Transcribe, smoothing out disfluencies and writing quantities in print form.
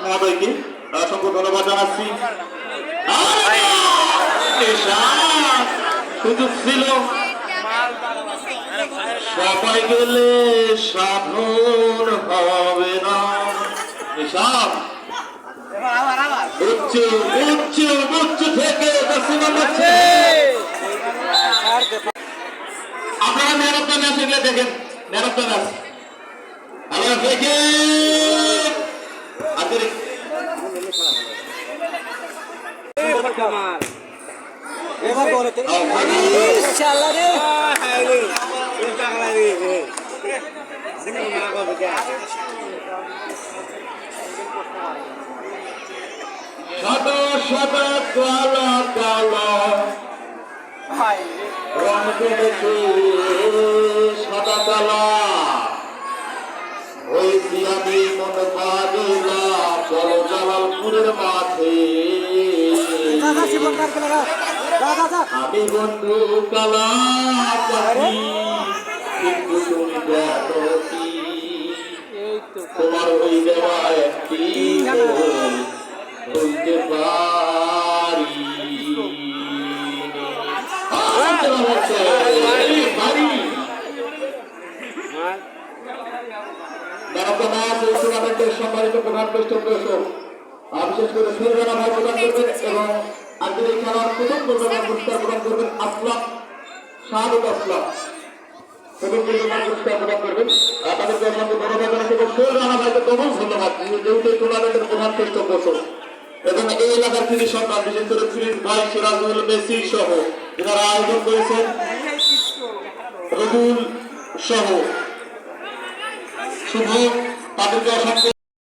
মহোদয়কে অসংখ্য ধন্যবাদ জানাচ্ছি। সুযোগ ছিল সবাই গেলে সাধন হবে না। এসব উচ্চ উচ্চ উচ্চ থেকে আপনারা ম্যারাথন ম্যাচ এগুলো দেখেন, ম্যারাথন ম্যাচ আমরা দেখে সাদা সাদা কালো কালো রং করেছে সাদা কালা হয়েছি আমি মন পাগলা চলো জালালপুরের মাঠে আমি বন্ধু কালা পাখি কিন্তু তুমি দেখো কি তোমার ওই দেওয়া একটি বলতে পারি সম্মানিত প্রধান পৃষ্ঠপোষক বিশেষ করে সুররানা ভাই প্রদান করবেন এবং আজকের এই খেলার প্রথম পুরস্কার প্রদান করবেন আসলাম শাহাদুত আসলাম প্রথম পুরস্কার প্রদান করবেন। তাদেরকে অসংখ্য ধন্যবাদ জানাচ্ছি এবং সুররানা ভাইকে প্রবল ধন্যবাদ যেহেতু এই টুর্নামেন্টের প্রধান পৃষ্ঠপোষক এবং এই এলাকার কৃষি সন্তান বিশেষ করে ফিরিজ ভাই সিরাজুল মেসি সহ যারা আয়োজন করেছেন রবুল সহ শুভ তাদেরকে অসংখ্য